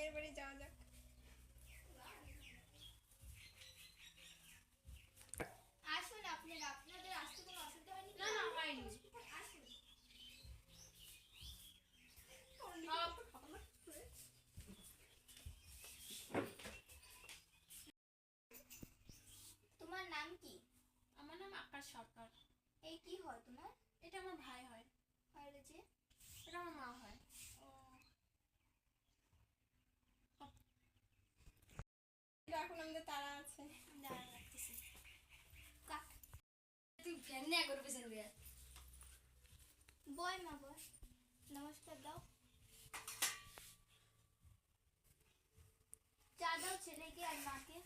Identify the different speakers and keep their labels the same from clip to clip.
Speaker 1: মেয়ের বাড়ি যাওয়া যাক।
Speaker 2: আসুন আপনারা, আপনাদের আসতে কোনো অসুবিধা হয়নি?
Speaker 3: না না হয়নি।
Speaker 2: আসুন। তোমার নাম কি?
Speaker 3: আমার নাম আকাশ সরকার।
Speaker 2: এই কি হয় তোমার?
Speaker 3: এটা আমার ভাই হয়।
Speaker 2: আর যে
Speaker 3: এটা আমার মা হয়।
Speaker 1: এখন আমাদের তারা আছে।
Speaker 2: দাঁড়া রাখতেছি।
Speaker 3: তুই ফ্যান নিয়ে করবি সেন দিয়া।
Speaker 2: বয় মা বয়, নমস্কার দাও। চা দাও ছেলেকে আর মাকে।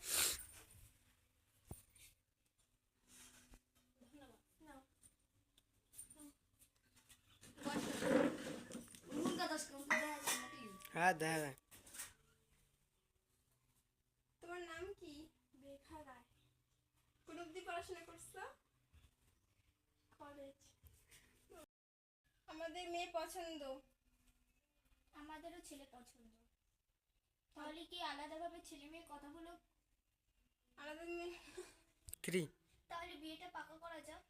Speaker 4: হ্যাঁ দেখা।
Speaker 1: তোমার নাম কি?
Speaker 2: রেখা রায়।
Speaker 1: কোন অবধি পড়াশোনা করছো?
Speaker 2: কলেজ।
Speaker 1: আমাদের মেয়ে পছন্দ।
Speaker 2: আমাদেরও ছেলে পছন্দ। তাহলে কি আলাদাভাবে ছেলে মেয়ে কথাগুলো?
Speaker 1: আলাদা মেয়ে
Speaker 4: 3
Speaker 2: তাহলে বিয়েটা পাকা করা যাক।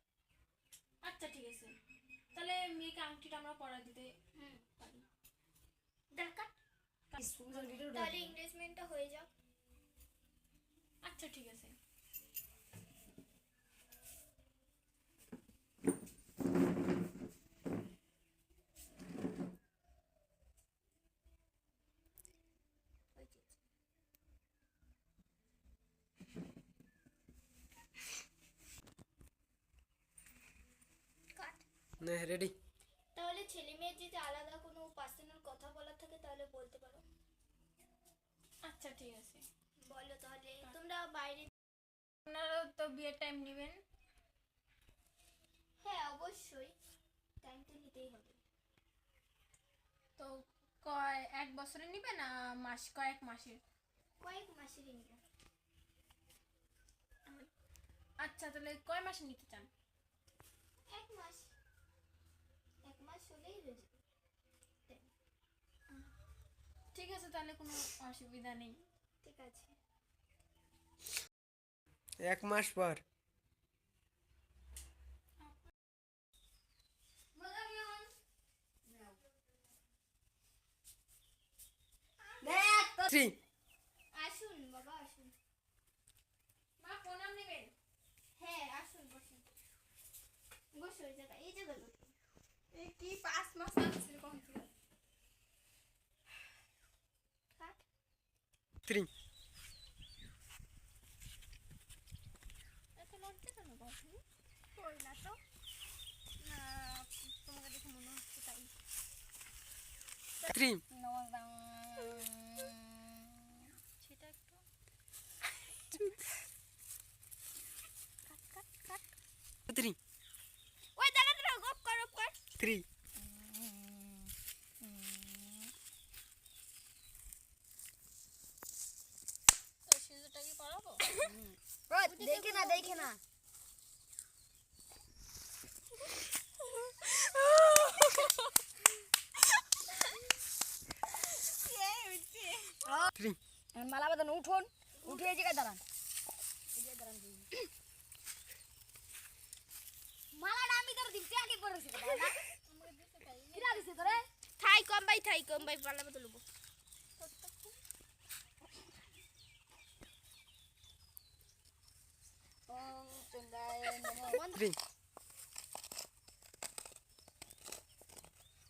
Speaker 3: আচ্ছা ঠিক আছে, তাহলে মেয়েকে আংটিটা আমরা পরা দিতে
Speaker 2: পারি। দরকার তাহলে এনগেজমেন্টটা হয়ে যাক।
Speaker 3: আচ্ছা ঠিক আছে।
Speaker 4: না রেডি।
Speaker 2: তাহলে ছেলে মেয়ের যদি আলাদা কোনো পার্সোনাল কথা বলার থাকে তাহলে বলতে পারো।
Speaker 3: আচ্ছা ঠিক আছে,
Speaker 2: বলো তাহলে। তোমরা বাইরে?
Speaker 3: আপনারা তো বিয়ের টাইম নেবেন।
Speaker 2: হ্যাঁ অবশ্যই, টাইম তো নিতেই হবে।
Speaker 3: তো এক বছরে নিবে না কয়েক মাসের?
Speaker 2: কয়েক মাসেরই নিব।
Speaker 3: আচ্ছা তাহলে কয় মাসে নিতে চান?
Speaker 2: এক মাস হলেই হয়ে যাবে।
Speaker 3: ঠিক আছে, তাহলে কোনো অসুবিধা নেই।
Speaker 2: ঠিক আছে।
Speaker 4: 1 মাস পর। Three.
Speaker 2: আসুন বাবা আসুন।
Speaker 3: মা প্রণাম নেবেন?
Speaker 2: হ্যাঁ আসুন, বসুন বসো। এই জায়গা, এই জায়গা বসুন।
Speaker 1: এই কি 5 মাস আছে কম থেকে?
Speaker 4: 3
Speaker 2: এত লজ্জা কেন বাবু? কই না তো। না, তোমাকে দেখে মনে হচ্ছে তাই।
Speaker 4: 3
Speaker 2: সেটা একটু
Speaker 4: 3
Speaker 2: ওই জায়গাটা গপ কর
Speaker 4: 3
Speaker 2: এই সিজুটা কি করাবো?
Speaker 5: দেখে না
Speaker 4: Three.
Speaker 5: মালা বাঁধানো। উঠুন, উঠে এই জায়গায় দাঁড়ান। মালাটা আমি তোর দিতে আগে করেছি না? কিরা দিছে তোরে?
Speaker 2: থাই কম ভাই পালা মতো লব।
Speaker 5: ওম চন্দায় নমঃ।
Speaker 4: 3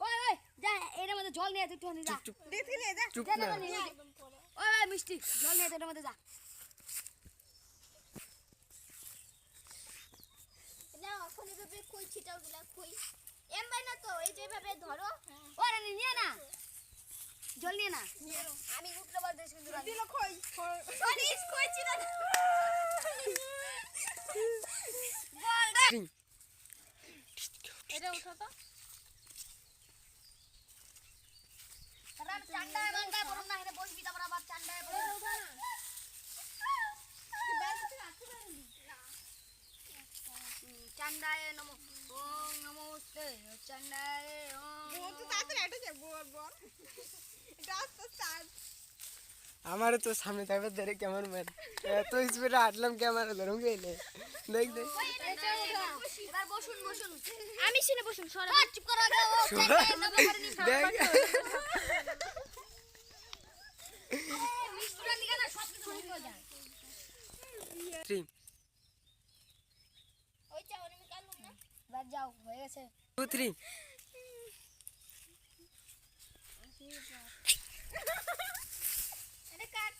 Speaker 5: ওই যা এর মধ্যে জল নিয়ে একটু যা।
Speaker 4: চুপ
Speaker 1: দেখি নে যা।
Speaker 4: চুপ
Speaker 5: যা
Speaker 4: না।
Speaker 5: ওই মিষ্টি জল নিয়ে এর মধ্যে যা।
Speaker 2: না এখন এভাবে কই ছিটাও দিলা কই। এম ভাই না তো, এই যেভাবে ধরো।
Speaker 5: ওই রানী নিয়ে না, জল নিয়ে না। আমি উঠলে বলতে সুন্দর
Speaker 1: দিল কই?
Speaker 2: সরি কই ছিটা।
Speaker 4: 3
Speaker 3: এটা উঠো তো।
Speaker 5: তারা চান্ডায় করুন না, এখানে বসবি তারপর আবার চান্ডায় করুন। চান্ডায় নমঃ। ওম নমস্তে চান্ডায় ওম।
Speaker 1: ও তো তাড়াতাড়ি এটা যা বল। এটা তো চার
Speaker 4: আমার তো সামনে থাকবে ধরে কেমন ম্যান এত স্পিডে হাঁটলাম ক্যামেরা ধরুন গেলে দেখ দেখ
Speaker 5: এবার বসুন বসুন
Speaker 2: আমি সিনে বসুন সরা
Speaker 5: চুপ করো আগে ও
Speaker 4: দেখ
Speaker 5: মিষ্টিটা নিয়ে না সব কিছু হয়ে যায়
Speaker 4: 3
Speaker 2: ওই চা আমি কালুম না
Speaker 5: এবার যাও হয়ে গেছে
Speaker 4: 2 3
Speaker 2: এটা কাট